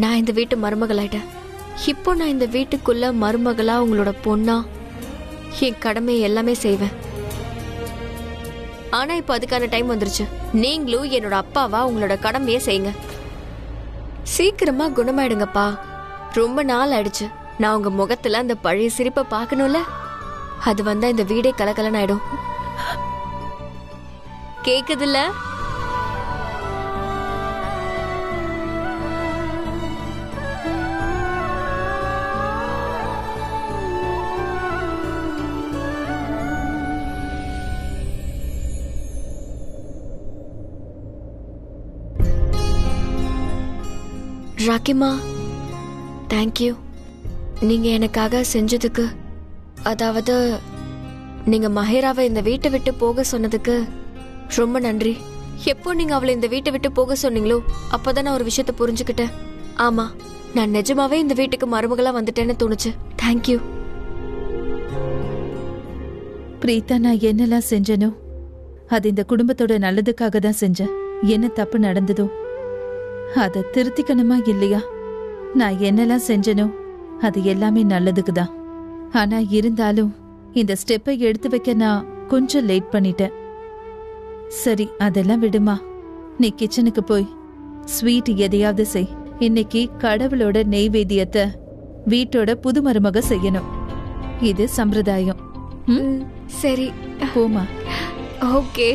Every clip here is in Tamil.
நான் இந்த வீட்டு மருமகளாயிட்டேன். இப்போ நான் இந்த வீட்டுக்குள்ள மருமகளா உங்களோட பொண்ணா என் கடமை எல்லாமே செய்வேன். ஆனா இப்போ அதுக்கான டைம் வந்துருச்சு. நீங்களும் என்னோட அப்பாவா உங்களோட கடமையே செய்யுங்க. சீக்கிரமா குணமாயிடுங்கப்பா. ரொம்ப நாள் ஆயிடுச்சு. நான் உங்க முகத்துல அந்த பழைய சிரிப்பை பார்க்கணும்ல. அது வந்தா இந்த வீடே கலகலன்னு ஆயிடும். கேக்குதுல்ல? ராக்கிமா, தேங்க்யூ. நீங்க எனக்காக செஞ்சதுக்கு, அதாவது நீங்க மஹேராவை இந்த வீட்டை விட்டு போக சொன்னதுக்கு ரொம்ப நன்றி. எப்போ நீங்க அவளை இந்த வீட்டை விட்டு போக சொன்னீங்களோ அப்பதான் நான் ஒரு விஷயத்த புரிஞ்சுக்கிட்டேன். ஆமா, நான் நிஜமாவே இந்த வீட்டுக்கு மருமகளா வந்துட்டேன்னு தோணுச்சு. தேங்க்யூ. பிரீதா, நான் என்னெல்லாம் செஞ்சனோ அது இந்த குடும்பத்தோட நல்லதுக்காக தான் செஞ்சேன். என்ன தப்பு நடந்ததோ அதை திருத்திக்கணுமா இல்லையா? நான் என்னெல்லாம் செஞ்சனோ அது எல்லாமே நல்லதுக்கு தான். ஆனா இருந்தாலும் இந்த ஸ்டெப்பை எடுத்து வைக்க நான் கொஞ்சம் லேட் பண்ணிட்டேன். சரி, அதெல்லாம் விடுமா. நீ கிச்சனுக்கு போய் ஸ்வீட் எதையாவது செய். இன்னைக்கு கடவுளோட நெய்வேத்தியத்தை வீட்டோட புது மருமக செய்யணும். இது சம்பிரதாயம். சரி, போமா. ஓகே.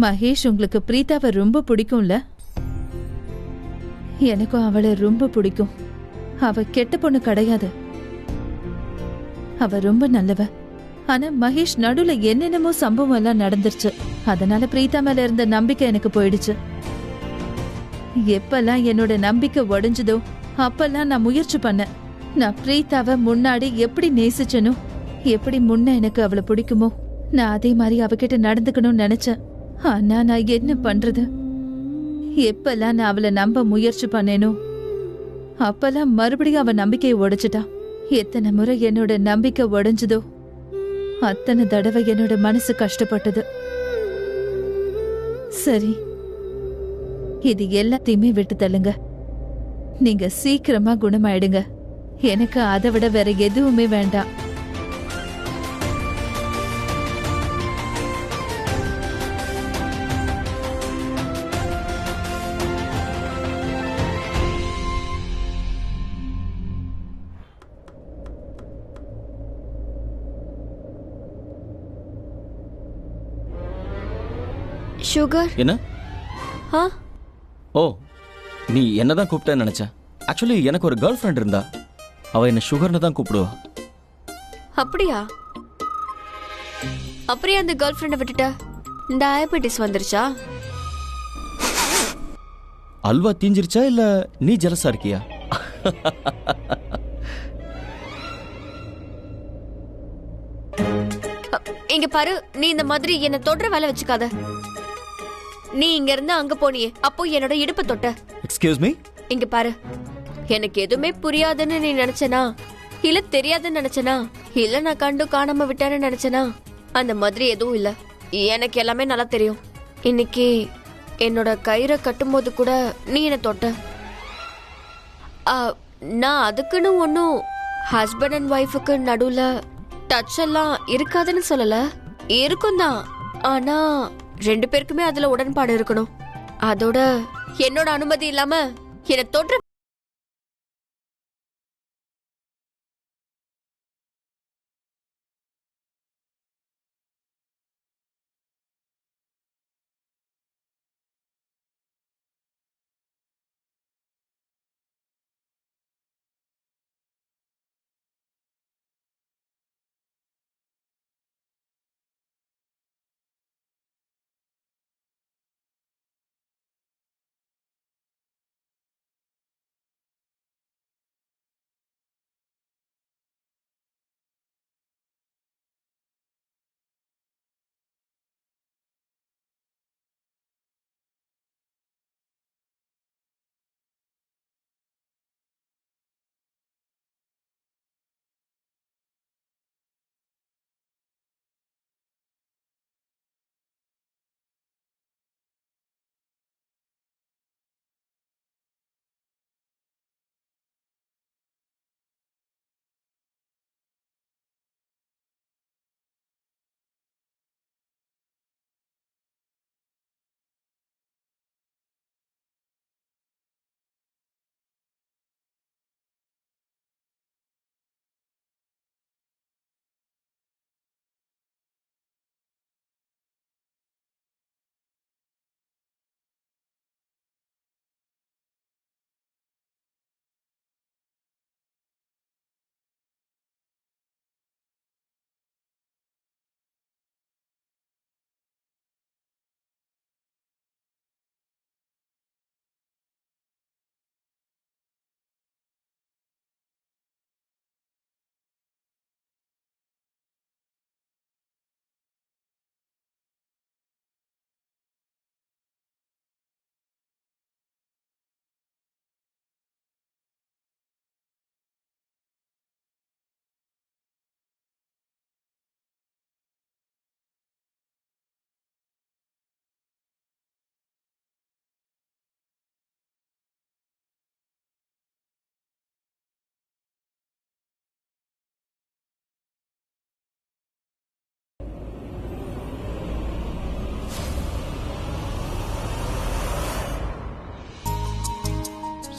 மகேஷ், உங்களுக்கு பிரீதாவை ரொம்ப பிடிக்கும்ல? எனக்கும் அவளை ரொம்ப பிடிக்கும். அவ கெட்ட பொண்ணு கிடையாது. அவ ரொம்ப நல்லவ. ஆனா மகேஷ் நடுவுல என்னென்னமோ சம்பவம் எல்லாம் நடந்துருச்சு. அதனால பிரீதா மேல இருந்த நம்பிக்கை எனக்கு போயிடுச்சு. எப்பெல்லாம் என்னோட நம்பிக்கை உடைஞ்சதோ அப்பெல்லாம் நான் முயற்சி பண்ணேன். நான் பிரீதாவை முன்னாடி எப்படி நேசிச்சனோ, எப்படி முன்ன எனக்கு அவளை பிடிக்குமோ, நான் அதே மாதிரி அவகிட்ட நடந்துக்கணும்னு நினைச்சேன். ஆனா நான் என்ன பண்றது? எப்பெல்லாம் நான் அவளை நம்ப முயற்சி பண்ணேனோ அப்பெல்லாம் மறுபடியும் அவ நம்பிக்கையை உடைச்சிட்டா. எத்தனை முறை என்னோட நம்பிக்கை உடைஞ்சதோ அத்தனை தடவை என்னோட மனசு கஷ்டப்பட்டது. சரி, இது எல்லாத்தையுமே விட்டு தள்ளுங்க. நீங்க சீக்கிரமா குணமாயிடுங்க. எனக்கு அதை விட வேற எதுவுமே வேண்டாம். சுகர் என்ன? ஆ, ஓ, நீ என்னதான் கூப்பிட்டேன்னு நினைச்சேன். ஆக்சுவலி எனக்கு ஒரு கேர்ள் ஃப்ரெண்ட் இருந்தா. அவ என்ன சுகர்னு தான் கூப்பிடுவா. அப்படியா? அப்படியே அந்த கேர்ள் ஃப்ரெண்டை விட்டுட்ட? டயபெட்டிஸ் வந்துருச்சா? அல்வா தீஞ்சிருச்சா இல்ல நீ ஜலசா இருக்கியா? இங்க பாரு, நீ இந்த மாதிரி என்ன தொடுற வேலை வச்சுக்காத. நீ இங்க இருந்து அங்க போனியே, அப்போ என்னோட இடுப்பை தொட்ட. Excuse me. இங்க பாரு, எனக்கு எதுவுமே புரியாதுன்னு நீ நினைச்சனா, இல்ல தெரியாதுன்னு நினைச்சனா, இல்ல நான் கண்டு காணாம விட்டேன்னு நினைச்சனா, அந்த மாதிரி எதுவும் இல்ல. எனக்கு எல்லாமே நல்லா தெரியும். இன்னைக்கு என்னோட கயிறை கட்டும்போது கூட நீ என்ன தொட்ட. நான் அதுக்குன்னு ஒன்னும் ஹஸ்பண்ட் அண்ட் ஒய்ஃபுக்கு நடுவுல டச் எல்லாம் இருக்காதுன்னு சொல்லல. இருக்கும் தான். ஆனா 2 பேருக்குமே அதுல உடன்பாடு இருக்கணும். அதோட என்னோட அனுமதி இல்லாம என்ன தொற்ற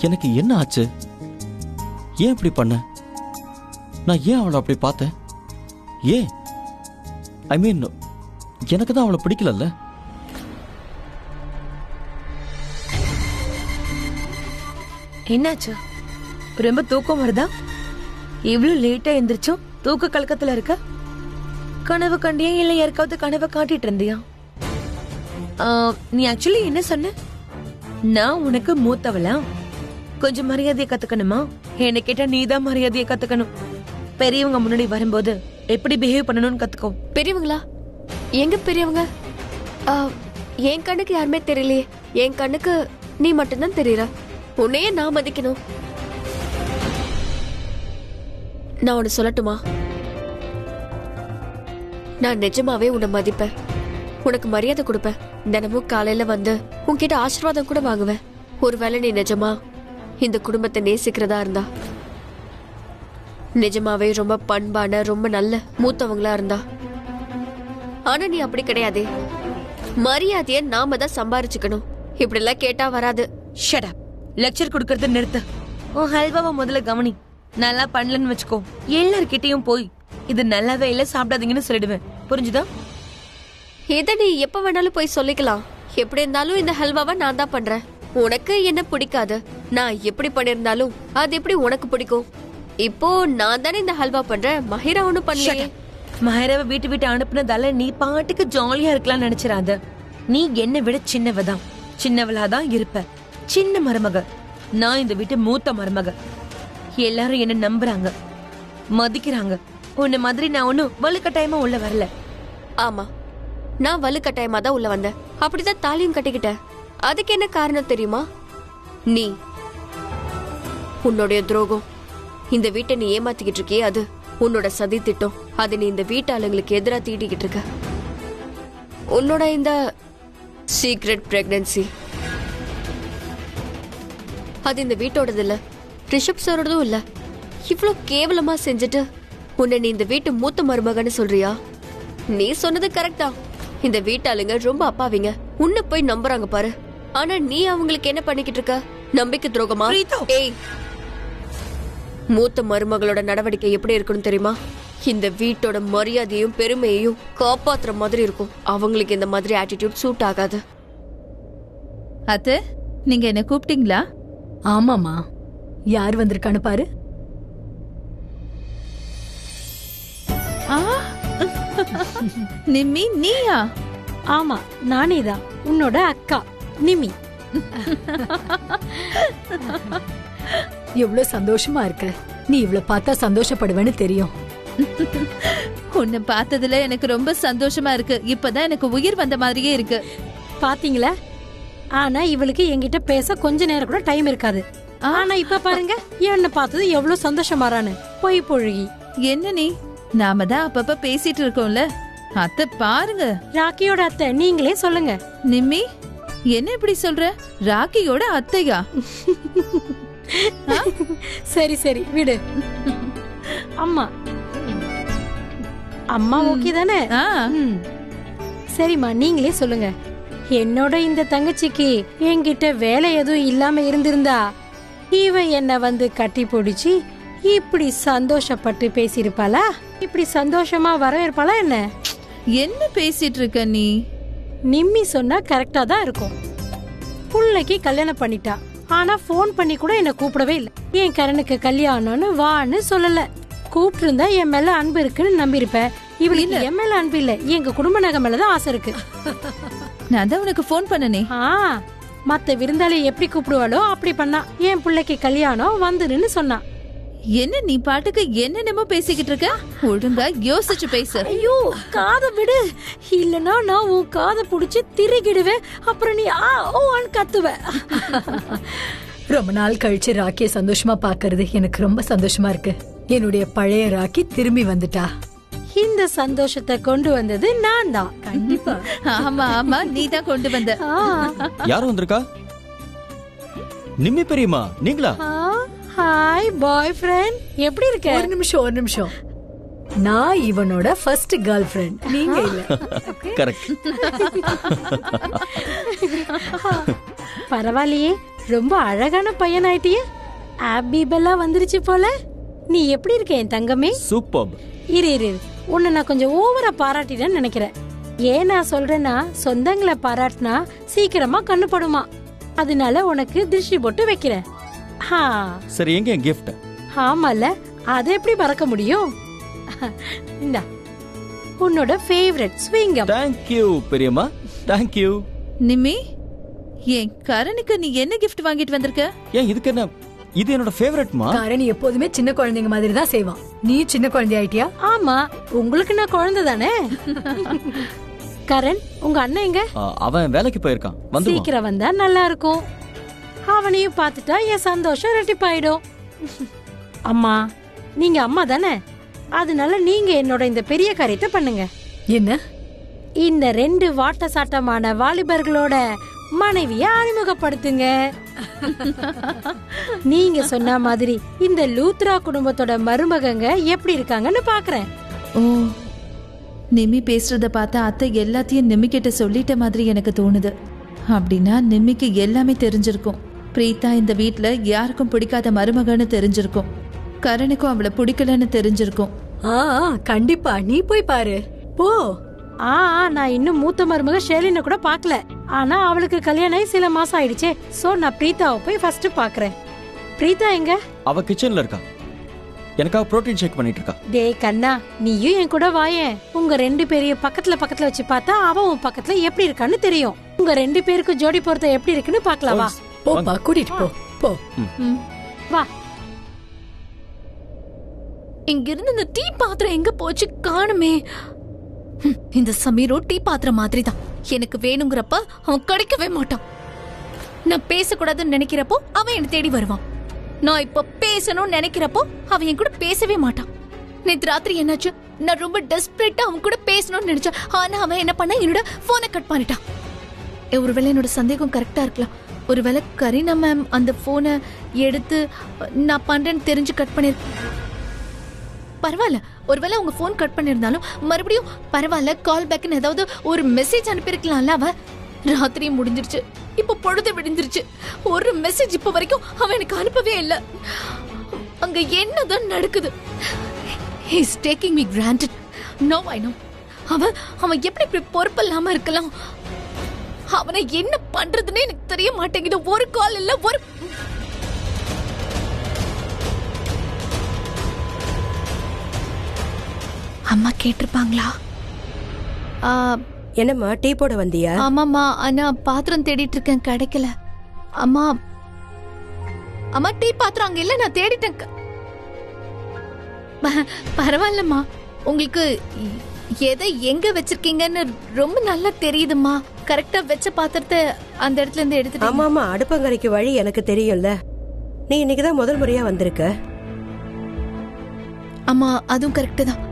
எனக்கு என்ன ஆச்சு? ஏன் இப்படி பண்ண? நான் ஏன் அவளை அப்படி பார்த்தேன்? ஏன்? ஐ மீன், எனக்கு தான் அவளை பிடிக்கலல்ல. என்னாச்சு? ரொம்ப தூக்கம் வருதா? இவ்வளவு லேட்டா எந்திரிச்சோம், தூக்க கலக்கத்துல இருக்க? கனவு கண்டியா இல்ல யாருக்காவது கனவை காட்டிட்டு இருந்தியா? நீ ஆக்சுவலி என்ன சொன்ன? நான் உனக்கு மூத்தவளா? கொஞ்சம் மரியாதையை கத்துக்கணுமா? என்ன கேட்டா நீதான் மரியாதையை கத்துக்கணும். பெரியவங்க முன்னாடி வரும்போது எப்படி பிஹேவ் பண்ணணும்னு கத்துக்கோ. பெரியவங்களா? எங்க பெரியவங்க? என் கண்ணுக்கு யாருமே தெரியலையே. என் கண்ணுக்கு நீ மட்டும்தான் தெரியற. உன்னையே நான் மதிக்கணும். நான் உன்னை சொல்லட்டுமா? நான் நிஜமாவே உன்னை மதிப்பேன், உனக்கு மரியாதை கொடுப்பேன். தினமும் காலையில வந்து உன்கிட்ட ஆசீர்வாதம் கூட வாங்குவேன். ஒருவேளை நீ நிஜமா இந்த குடும்பத்தை நேசிக்கிறதா இருந்தா, நிஜமாவே ரொம்ப பண்பான ரொம்ப நல்ல மூத்தவங்களா இருந்தா. ஆனா நீ அப்படி கிடையாதே. மரியாதைய நாம தான் சம்பாரிச்சுக்கணும். இப்படி எல்லாம் கேட்டா வராது. Shut up. லெக்சர் கொடுக்கறத நிறுத்து. உன் ஹல்வாவை முதல்ல கவனி. நல்லா பண்ணலன்னு வச்சுக்கோ, எல்லார்கிட்டயும் போய் இது நல்லாவே இல்ல சாப்பிடாதீங்கன்னு சொல்லிடுவேன். புரிஞ்சுதா? இதை நீ எப்ப வேணாலும் போய் சொல்லிக்கலாம். எப்படி இருந்தாலும் இந்த ஹல்வாவை நான் தான் பண்றேன். உனக்கு என்ன பிடிக்காது. நான் எப்படி பண்ணிருந்தாலும் அது எப்படி உனக்கு பிடிக்கும்? இப்போ நான் தானே இந்த ஹல்வா பண்றேன். மஹிரா ஒண்ணும் பண்ணலையே. மஹிராவை வீட்டு அனுப்புனதால நீ பாட்டுக்கு ஜாலியா இருக்கலாம் நினைச்சிராத. நீ என்னை விட சின்னவதான், சின்னவளாதான் இருப்ப. சின்ன மருமக. நான் இந்த வீட்டு மூத்த மருமக. எல்லாரும் என்ன நம்புறாங்க, மதிக்கிறாங்க. உன்ன மாதிரி நான் ஒன்னும் வலுக்கட்டாயமா உள்ள வரல. ஆமா, நான் வலுக்கட்டாயமா தான் உள்ள வந்தேன். அப்படிதான் தாலியும் கட்டிக்கிட்டேன். அதுக்கு என்ன காரணம் தெரியுமா? நீ உன்னுடைய துரோகம். இந்த வீட்டை நீ ஏமாத்திக்கிட்டு இருக்கியே, அது உன்னோட சதி திட்டம். அது நீ இந்த வீட்டாளுங்களுக்கு எதிராக தீட்டிக்கிட்டு இருக்க. உன்னோட இந்த சீக்ரெட் பிரெக்னன்சி அது இந்த வீட்டோடது இல்ல, ரிஷப் சாரோடதும் இல்ல. இவ்ளோ கேவலமா செஞ்சுட்டு உன்னை நீ இந்த வீட்டு மூத்த மருமகன்னு சொல்றியா? நீ சொன்னது கரெக்டா. இந்த வீட்டாளுங்க ரொம்ப அப்பாவிங்க. உன்னை போய் நம்புறாங்க பாரு. ஆனா நீ அவங்களுக்கு என்ன பண்ணிக்கிட்டு இருக்க? நம்பிக்கை துரோகமா? ஏய், மூத்த மருமகளோட நடவடிக்கை எப்படி இருக்கணும் தெரியுமா? இந்த வீட்டோட மரியாதையும் பெருமையையும் காப்பாத்துற மாதிரி இருக்கும். அவங்களுக்கு இந்த மாதிரி ஆட்டிடியூட் சூட் ஆகாது. அத்தை, நீங்க என்ன கூப்பிட்டீங்களா? ஆமாமா, யார் வந்திருக்கான்னு பாரு. நிம்மி, நீயா? ஆமா, நானேதான், உன்னோட அக்கா நிம்மி. எவ்வளவு சந்தோஷமா இருக்க. நீ இவ்வளவு பார்த்தா சந்தோஷப்படுவேன்னு தெரியும். உன்னை பார்த்ததுல எனக்கு ரொம்ப சந்தோஷமா இருக்கு. இப்பதான் எனக்கு உயிர் வந்த மாதிரியே இருக்கு. பாத்தீங்களா? ஆனா இவளுக்கு என்கிட்ட பேச கொஞ்ச நேரம் கூட டைம் இருக்காது. ஆனா இப்ப பாருங்க, என்ன பார்த்தது எவ்வளவு சந்தோஷமாறான்னு. பொய் பொழுகி. என்ன நீ? நாம தான் அப்பப்ப பேசிட்டு இருக்கோம்ல. அத்தை பாருங்க. ராக்கியோட அத்தை நீங்களே சொல்லுங்க. நிம்மி, என்ன இப்படி சொல்ற? ராக்கியோட அத்தையா? சரி சரி விடு. அம்மா அம்மா ஓகே தானே? சரிம்மா, நீங்களே சொல்லுங்க. என்னோட இந்த தங்கச்சிக்கு என்கிட்ட வேலை எதுவும் இல்லாம இருந்திருந்தா இவ என்ன வந்து கட்டி பிடிச்சி இப்படி சந்தோஷப்பட்டு பேசியிருப்பாளா? இப்படி சந்தோஷமா வரவேற்பாளா என்ன? என்ன பேசிட்டு இருக்க நீ? நிம்மி சொன்னா கரெக்டா தான் இருக்கும். புள்ளைக்கு கல்யாணம் பண்ணிட்டா, ஆனா போன் பண்ணி கூட என்ன கூப்பிடவே இல்லை. என் கரனுக்கு கல்யாணம்னு வான்னு சொல்லல. கூப்பிட்டு இருந்தா என் மேல அன்பு இருக்குன்னு நம்பியிருப்பேன். இவளுக்கு என் மேல அன்பு இல்ல, எங்க குடும்ப நகை மேலதான் ஆசை இருக்கு. நான் தான் உனக்கு போன் பண்ணனே. மத்த விருந்தாளி எப்படி கூப்பிடுவாளோ அப்படி பண்ணா. என் பிள்ளைக்கு கல்யாணம் வந்துருன்னு சொன்னா. என்ன நீ பாட்டுக்கு என்னென்னமோ பேசிக்கிட்டு இருக்க? ஒழுங்கா யோசிச்சு பேசு. ஐயோ, காதை விடு, இல்லனா நான் உன் காதை புடிச்சு திருகிடுவேன். அப்புறம் நீ ஓன்னு கத்துவ. ரொம்ப நாள் கழிச்சு ராக்கிய சந்தோஷமா பாக்குறது எனக்கு ரொம்ப சந்தோஷமா இருக்கு. என்னுடைய பழைய ராக்கி திரும்பி வந்துட்டா. இந்த சந்தோஷத்தை கொண்டு வந்தது நான் தான். கண்டிப்பா. ஆமா ஆமா, நீ தான் கொண்டு வந்த. யாரும் வந்திருக்கா? நிம்மி பெரியம்மா நீங்களா? ஹாய் பாய் ஃப்ரெண்ட், எப்படி இருக்க? ஒரு நிமிஷம். நான் இவனோட ஃபர்ஸ்ட் கேர்ள் ஃப்ரெண்ட், நீங்க இல்ல. கரெக்ட். பரவாயில்லையே, ரொம்ப அழகான பையன் ஆயிட்டிய. ஆப்பி பெல்லா வந்துருச்சு போல. நீ எப்படி இருக்க என் தங்கமே? சூப்பர். இரு உன்னை நான் கொஞ்சம் ஓவரா பாராட்டிட்டேன்னு நினைக்கிறேன். ஏன் நான் சொல்றேன்னா, சொந்தங்களை பாராட்டினா சீக்கிரமா கண்ணுப்படுமா. அதனால உனக்கு திருஷ்டி போட்டு வைக்கிறேன். சரி, எங்க கிஃப்ட்? ஆமால, அதை எப்படி மறக்க முடியும்? இந்தா உன்னோட ஃபேவரட் ஸ்விங்கம். தேங்க் யூ பெரியம்மா, தேங்க் யூ. நிம்மி, என் கரனுக்கு நீ என்ன கிஃப்ட் வாங்கிட்டு வந்திருக்க? ஏன் இதுக்கு என்ன? இது என்னோட ஃபேவரட்மா. கரண் எப்போதுமே சின்ன குழந்தைங்க மாதிரி தான் செய்வான். நீ சின்ன குழந்தை ஆயிட்டியா? ஆமா, உங்களுக்கு நான் குழந்தை தானே. கரண், உங்க அண்ணன் எங்க? அவன் வேலைக்கு போயிருக்கான். வந்து சீக்கிரம் வந்தா நல்லா இருக்கும். அவனையும் பார்த்துட்டா என் சந்தோஷம் ரெட்டிப்பாயிடும். அம்மா, நீங்க அம்மா தானே, அதனால நீங்க என்னோட இந்த பெரிய காரியத்தை பண்ணுங்க. என்ன? இந்த 2 வாட்ட சாட்டமான வாலிபர்களோட மனைவிய அறிமுகப்படுத்துங்க. நீங்க சொன்ன மாதிரி இந்த லூத்ரா குடும்பத்தோட மருமகங்க எப்படி இருக்காங்கன்னு பாக்குறேன். ஓ, நிம்மி பேசுறத பார்த்தா அத்தை எல்லாத்தையும் நிம்மி கிட்ட சொல்லிட்ட மாதிரி எனக்கு தோணுது. அப்படின்னா நிம்மிக்கு எல்லாமே தெரிஞ்சிருக்கும். பிரீதா இந்த வீட்ல யாருக்கும் பிடிக்காத மருமகன்னு தெரிஞ்சிருக்கும். கரனுக்கும் அவளை பிடிக்கலன்னு தெரிஞ்சிருக்கும். கண்டிப்பா நீ போய் பாரு போ. நான் இன்னும் மூத்த மருமக ஷேலின கூட பாக்கல. ஆனா அவளுக்கு கல்யாணம் ஆகி சில மாசம் ஆயிடுச்சே. சோ நான் பிரீதாவை போய் ஃபர்ஸ்ட் பாக்குறேன். பிரீதா எங்க? அவ கிச்சன்ல இருக்கா. எனக்காக புரோட்டீன் ஷேக் பண்ணிட்டு இருக்கா. டேய் கண்ணா, நீயும் என் கூட வாயேன். உங்க 2 பேரையும் பக்கத்துல வச்சு பார்த்தா அவ உன் பக்கத்துல எப்படி இருக்கான்னு தெரியும். உங்க 2 பேருக்கு ஜோடி பொருத்தம் எப்படி இருக்குன்னு பாக்கலாம். வா போப்பா, கூட்டிட்டு போ போ. வா. இங்கிருந்து இந்த டீ பாத்திரம் எங்க போச்சு? காணுமே. இந்த சமீரும் டீ பாத்திரம் மாதிரி தான். எனக்கு வேணுங்கிறப்ப அவன் கிடைக்கவே மாட்டான். நான் பேசக்கூடாதுன்னு நினைக்கிறப்போ அவன் என்ன தேடி வருவான். நான் இப்ப பேசணும்னு நினைக்கிறப்போ அவன் என் கூட பேசவே மாட்டான். நேற்று ராத்திரி என்னாச்சு, நான் ரொம்ப டெஸ்பரேட்டா அவன் கூட பேசணும்னு நினைச்சேன். ஆனா அவன் என்ன பண்ண, என்னோட போனை கட் பண்ணிட்டான். ஒருவேளை என்னோட சந்தேகம் கரெக்டா இருக்கலாம். ஒருவேளை கரீனா மேம் அந்த போனை எடுத்து நான் பண்றேன்னு தெரிஞ்சு கட் பண்ணிருக்கேன். பரவாயில்ல, ஒருவேளை அவங்க போன் கட் பண்ணிருந்தாலும் மறுபடியும் பரவாயில்ல, கால் பேக்னு ஏதாவது ஒரு மெசேஜ் அனுப்பியிருக்கலாம்ல. அவ ராத்திரி முடிஞ்சிருச்சு, இப்ப பொழுது விடிஞ்சிருச்சு. ஒரு மெசேஜ் இப்ப வரைக்கும் அவன் எனக்கு அனுப்பவே இல்லை. அங்க என்னதான் நடக்குது? He is taking me granted. No, I know. அவன் எப்படி இப்படி பொறுப்பு இல்லாம இருக்கலாம்? அவனை என்ன பண்றதுன்னு எனக்கு தெரிய மாட்டேங்குது. ஒரு கால் இல்ல, ஒரு அம்மா கேட்டிருப்பாங்களா? என்னம்மா, டீ போட வந்தியா? ஆமாம்மா, ஆனா பாத்திரம் தேடிட்டு இருக்கேன், கிடைக்கல. அம்மா அம்மா டீ பாத்திரம் அங்க இல்ல, நான் தேடிட்டேன். பரவாயில்லம்மா, உங்களுக்கு எதை எங்க வச்சிருக்கீங்கன்னு ரொம்ப நல்லா தெரியுதுமா. கரெக்டா வச்ச பாத்திரத்தை அந்த இடத்துல இருந்து எடுத்துட்டு. ஆமாமா, அடுப்பங்கரைக்கு வழி எனக்கு தெரியும்ல. நீ இன்னைக்குதான் முதல் முறையா வந்திருக்க. அம்மா அதுவும் கரெக்ட் தான்.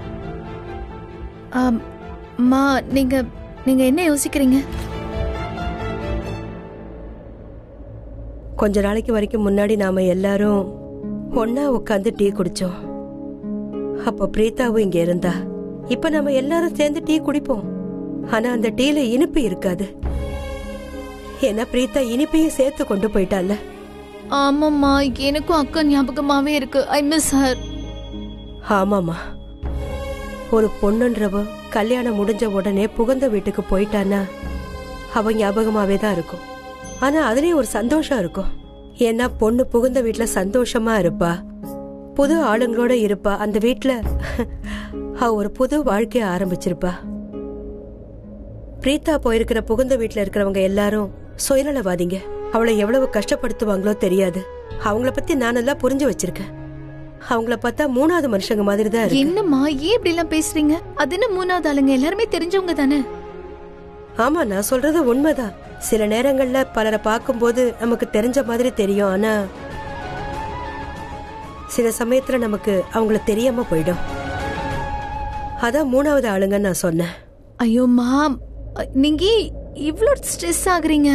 அம்மா நீங்க என்ன யோசிக்கிறீங்க? கொஞ்ச நாளைக்கு வரைக்கும் முன்னாடி நாம எல்லாரும் ஒன்னா உட்காந்து டீ குடிச்சோம். அப்ப பிரீதாவும் இங்க இருந்தா. இப்ப நம்ம எல்லாரும் சேர்ந்து டீ குடிப்போம். ஆனா அந்த டீல இனிப்பு இருக்காது. ஏன்னா பிரீதா இனிப்பையும் சேர்த்து கொண்டு போயிட்டால. ஆமாம்மா, எனக்கும் அக்கா ஞாபகமாவே இருக்கு. I miss her. ஆமாமா, ஒரு பொண்ணுன்றவ கல்யாணம் முடிஞ்ச உடனே புகுந்த வீட்டுக்கு போயிட்டான்னா அவ ஞாபகமாவே தான் இருக்கும். ஆனா அதுலயும் ஒரு சந்தோஷம் இருக்கும். ஏன்னா பொண்ணு புகுந்த வீட்டுல சந்தோஷமா இருப்பா, புது ஆளுங்களோட இருப்பா. அந்த வீட்டுல அவ ஒரு புது வாழ்க்கைய ஆரம்பிச்சிருப்பா. பிரீதா போயிருக்கிற புகுந்த வீட்டுல இருக்கிறவங்க எல்லாரும் சுயநலவாதிங்க. அவளை எவ்வளவு கஷ்டப்படுத்துவாங்களோ தெரியாது. அவங்கள பத்தி நானெல்லாம் புரிஞ்சு வச்சிருக்கேன். அவங்கள பார்த்தா 3வது மனுஷங்க மாதிரி தான் இருக்கு. என்னம்மா ஏன் இப்படி எல்லாம் பேசுறீங்க? அது என்ன 3வது ஆளுங்க? எல்லாருமே தெரிஞ்சவங்க தானே. ஆமா, நான் சொல்றது உண்மைதான். சில நேரங்கள்ல பலரை பார்க்கும்போது நமக்கு தெரிஞ்ச மாதிரி தெரியும். ஆனா சில சமயத்துல நமக்கு அவங்கள தெரியாம போயிடும். அதான் 3வது ஆளுங்க நான் சொன்னேன். ஐயோ மாம், நீங்க இவ்ளோ ஸ்ட்ரெஸ் ஆகுறீங்க.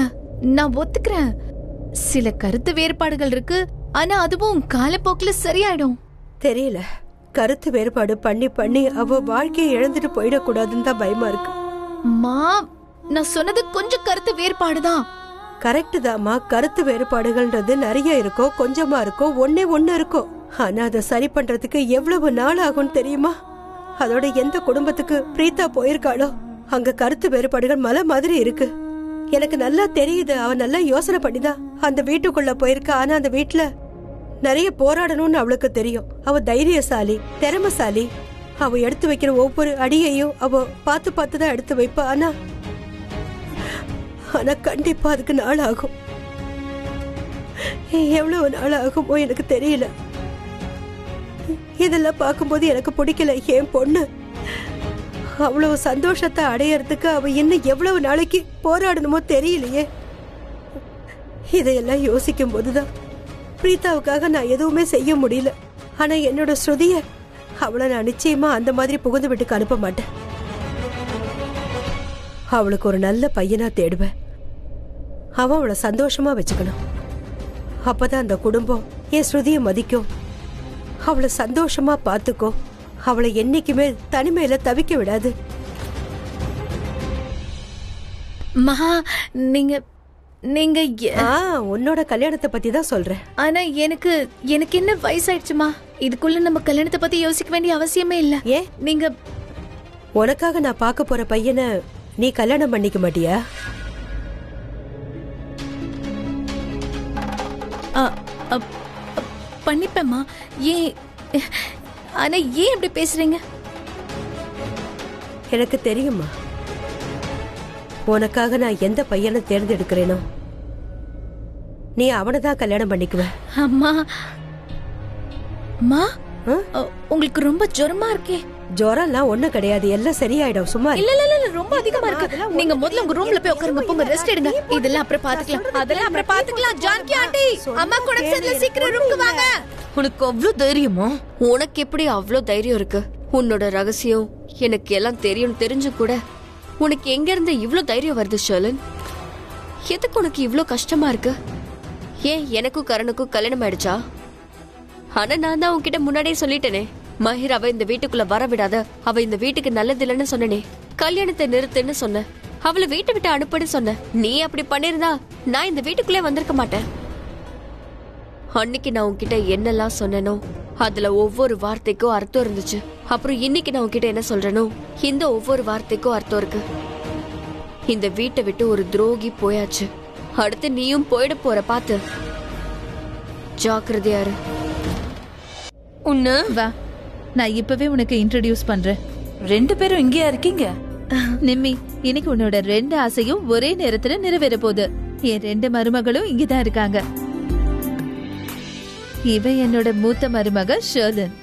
நான் ஒத்துக்கிறேன், சில கருத்து வேறுபாடுகள் இருக்கு. ஆனா அதுவும் காலப்போக்குல சரியாயிடும். தெரியல, கருத்து வேறுபாடு பண்ணி பண்ணி அவ வாழ்க்கையை இழந்துட்டு போயிடக்கூடாதுன்னு தான் பயமா இருக்கு. மா, நான் சொன்னது கொஞ்சம் கருத்து வேறுபாடுதான். கரெக்ட் தாம்மா. கருத்து வேறுபாடுகள்ன்றது நிறைய இருக்கும், கொஞ்சமா இருக்கும், ஒண்ணு இருக்கும். ஆனா அதை சரி பண்றதுக்கு எவ்வளவு நாள் ஆகும் தெரியுமா? அதோட எந்த குடும்பத்துக்கு பிரீதா போயிருக்காளோ அங்க கருத்து வேறுபாடுகள் மலை மாதிரி இருக்கு. எனக்கு நல்லா தெரியுது. அவ நல்லா யோசனை பண்ணிதான் அந்த வீட்டுக்குள்ள போயிருக்கா. ஆனா அந்த வீட்டுல நிறைய போராடணும்னு அவளுக்கு தெரியும். அவ தைரியசாலி, திறமைசாலி. அவ எடுத்து வைக்கிற ஒவ்வொரு அடியையும் அவ பார்த்து பார்த்துதான் எடுத்து வைப்பா. ஆனா கண்டிப்பா அதுக்கு நாள் ஆகும். எவ்வளவு நாள் ஆகுமோ எனக்கு தெரியல. இதெல்லாம் பார்க்கும்போது எனக்கு பிடிக்கல. என் பொண்ணு அவ்வளவு சந்தோஷத்தை அடையறதுக்கு அவ இன்னும் எவ்வளவு நாளைக்கு போராடணுமோ தெரியலையே. இதையெல்லாம் யோசிக்கும் போதுதான் பிரீதாவுக்காக நான் எதுவுமே செய்ய முடியல. ஆனா என்னோட ஸ்ருதிய அவளை நான் நிச்சயமா அந்த மாதிரி புகுந்து வீட்டுக்கு அனுப்ப மாட்டேன். அவளுக்கு ஒரு நல்ல பையனா தேடுவேன். அவன் அவளை சந்தோஷமா வச்சுக்கணும். அப்பதான் அந்த குடும்பம் என் ஸ்ருதியை மதிக்கும். அவளை சந்தோஷமா பாத்துக்கோ. அவளை என்னைக்குமே தனிமையில தவிக்க விடாது. மகா, நீங்க நீங்க உன்னோட கல்யாணத்தை பத்தி தான் சொல்றேன். ஆனா எனக்கு என்ன வயசாயிடுச்சுமா. இதுக்குள்ள நம்ம கல்யாணத்தை பத்தி யோசிக்க வேண்டிய அவசியமே இல்ல. ஏன்? நீங்க உனக்காக நான் பார்க்க போற பையனை நீ கல்யாணம் பண்ணிக்க மாட்டியா? பண்ணிப்பேம்மா. ஏன் ஆனா ஏன் இப்படி பேசுறீங்க? எனக்கு தெரியுமா, உனக்காக நான் எந்த பையனை தேர்ந்தெடுக்கிறேனோ நீ அவனை தான் கல்யாணம் பண்ணிக்குவ. அம்மா, அம்மா, உங்களுக்கு ரொம்ப ஜுரமா இருக்கே. ஜுரம்லாம் ஒண்ணும் கிடையாது, எல்லாம் சரியாயிடும். சும்மா இல்ல இல்ல இல்ல, ரொம்ப அதிகமா இருக்கு. நீங்க முதல்ல உங்க ரூம்ல போய் உட்காருங்க, போங்க ரெஸ்ட் எடுங்க. இதெல்லாம் அப்புறம் பாத்துக்கலாம், அதெல்லாம் அப்புறம் பாத்துக்கலாம். ஜான்கி ஆண்டி, அம்மா கூட சேர்ந்து சீக்கிரம் ரூமுக்கு வாங்க. உனக்கு அவ்வளவு தைரியமா? உனக்கு எப்படி அவ்வளோ தைரியம் இருக்கு? உன்னோட ரகசியம் எனக்கு எல்லாம் தெரியும் தெரிஞ்சு கூட உனக்கு எங்க இருந்து இவ்ளோ தைரியம் வருது ஷர்லன்? எதுக்கு உனக்கு இவ்ளோ கஷ்டமா இருக்கு? ஏன் எனக்கும் கரணுக்கும் கல்யாணம் ஆயிடுச்சா? ஆனா நான் தான் உன்கிட்ட முன்னாடியே சொல்லிட்டேனே, மஹிராவை இந்த வீட்டுக்குள்ள வர விடாத, அவ இந்த வீட்டுக்கு நல்லதில்லைன்னு சொன்னனே. கல்யாணத்தை நிறுத்துன்னு சொன்ன, அவளை வீட்டை விட்டு அனுப்புன்னு சொன்ன. நீ அப்படி பண்ணிருந்தா நான் இந்த வீட்டுக்குள்ளே வந்திருக்க மாட்டேன். அன்னைக்கு நான் உன்கிட்ட என்னெல்லாம் சொன்னனோ அதுல ஒவ்வொரு வார்த்தைக்கும் அர்த்தம் இருந்துச்சு. அப்புறம் இன்னைக்கு நான் உன்கிட்ட என்ன சொல்றேனோ இந்த ஒவ்வொரு வார்த்தைக்கும் அர்த்தம் இருக்கு. இந்த வீட்டை விட்டு ஒரு துரோகி போயாச்சு, அடுத்து நீயும் போயிட போற. பாத்து ஜாக்கிரதையா இரு. உன்ன வா, நான் இப்பவே உனக்கு இன்ட்ரோடியூஸ் பண்றேன். 2 பேரும் இங்கேயா இருக்கீங்க? நிம்மி, இன்னைக்கு உன்னோட 2 ஆசையும் ஒரே நேரத்துல நிறைவேற போகுது. என் 2 மருமகளும் இங்கதான் இருக்காங்க. இவ என்னோட மூத்த மருமக ஷர்லன்.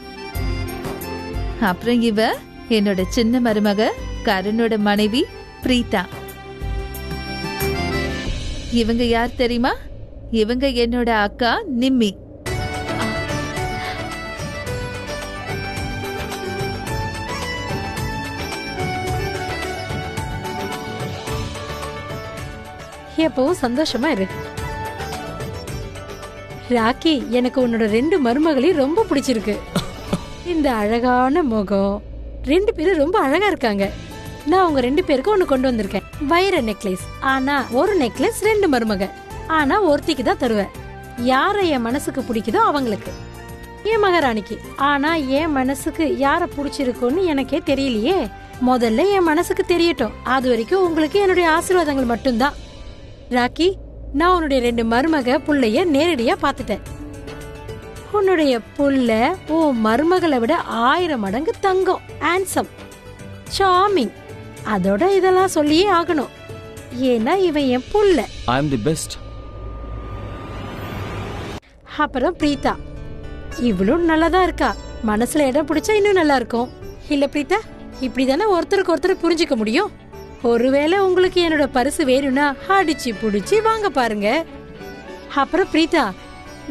அப்புறம் இவ என்னோட சின்ன மருமக கருணோட மனைவி பிரீதா. இவங்க யார் தெரியுமா? இவங்க என்னோட அக்கா நிம்மி. எப்பவும் சந்தோஷமா இரு. ராக்கி, எனக்கு உன்னோட 2 மருமகளையும் ரொம்ப பிடிச்சிருக்கு. இந்த அழகான முகம், 2 பேரும் ரொம்ப அழகா இருக்காங்க. நான் உங்க 2 பேருக்கு ஒண்ணு கொண்டு வந்திருக்கேன், வைர நெக்லஸ். ஆனா ஒரு நெக்லஸ் 2 மருமக, ஆனா ஒருத்திக்கு தான் தருவேன். யார என் மனசுக்கு பிடிக்குதோ அவங்களுக்கு, என் மகாராணிக்கு. ஆனா என் மனசுக்கு யார பிடிச்சிருக்குன்னு எனக்கே தெரியலையே. முதல்ல என் மனசுக்கு தெரியட்டும், அது வரைக்கும் உங்களுக்கு என்னுடைய ஆசீர்வாதங்கள் மட்டும்தான். ராக்கி, நான் உன்னுடைய 2 மருமக புள்ளைய நேரடியா பாத்துட்டேன். உன்னுடைய புள்ள உன் மருமகளை விட 1000 மடங்கு தங்கம், ஹேண்ட்ஸம், சார்மிங். அதோட இதெல்லாம் சொல்லியே ஆகணும், ஏன்னா இவன் என் புள்ள. ஐ அம் தி பெஸ்ட். அப்புறம் பிரீதா, இவளும் நல்லாதான் இருக்கா. மனசுல இடம் பிடிச்சா இன்னும் நல்லா இருக்கும். இல்ல பிரீதா, இப்படிதானே ஒருத்தருக்கு ஒருத்தர் புரிஞ்சுக்க முடியும். ஒருவேளை உங்களுக்கு என்னோட பரிசு வேணும்னா அடிச்சு புடிச்சு வாங்க பாருங்க. அப்புறம் பிரீதா,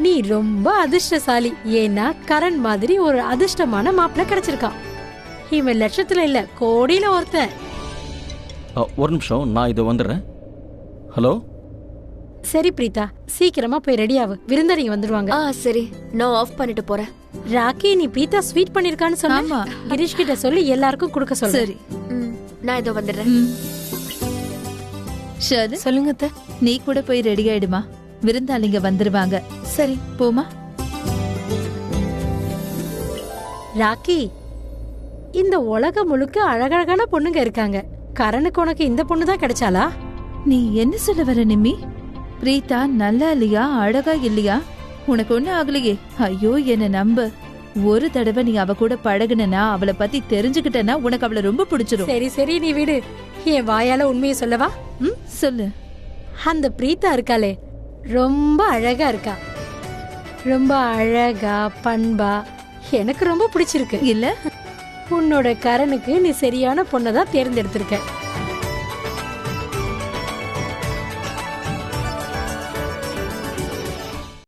நீ ரொம்ப அதிர்ஷ்டசாலி. ஏன்னா கரண் மாதிரி ஒரு அதிர்ஷ்டமான மாப்பிள்ள கிடைச்சிருக்கான். இவன் லட்சத்துல இல்ல, கோடியில ஒருத்தன். ஒரு நிமிஷம், நான் இதை வந்துடுறேன். ஹலோ. சரி பிரீதா, சீக்கிரமா போய் ரெடி ஆகு, விருந்தறிங்க வந்துருவாங்க. சரி, நான் ஆஃப் பண்ணிட்டு போறேன். ராக்கி, நீ பிரீதா ஸ்வீட் பண்ணிருக்கான்னு சொன்னா கிரீஷ் கிட்ட சொல்லி எல்லாருக்கும் கொடுக்க சொல்லு. சரி, நான் இதோ வந்துடுறேன். ஷாலு, சொல்லுங்க அத்தை. நீ கூட போய் ரெடி ஆயிடுமா, விருந்தாளிங்க வந்துருவாங்க. சரி. போமா. ராக்கி, இந்த உலகம் முழுக்க அழகழகான பொண்ணுங்க இருக்காங்க. கரனுக்கு உனக்கு இந்த பொண்ணு தான் கிடைச்சாளா? நீ என்ன சொல்ல வர நிம்மி? பிரீதா நல்லா இல்லையா, அழகா இல்லையா? உனக்கு ஒண்ணு ஆகலையே. ஐயோ, என்ன நம்ப. ஒரு தடவை நீ அவ கூட பழகுனா, அவளை பத்தி தெரிஞ்சுக்கிட்டனா உனக்கு அவளை ரொம்ப பிடிச்சிரும். சரி சரி, நீ விடு. என் வாயால உண்மையை சொல்லவா? சொல்லு. அந்த பிரீதா இருக்காளே, ரொம்ப அழகா இருக்கா. ரொம்ப அழகா பண்பா, எனக்கு ரொம்ப பிடிச்சிருக்கு. இல்ல, உன்னோட கரனுக்கு நீ சரியான பொண்ணை தான் தேர்ந்தெடுத்திருக்க.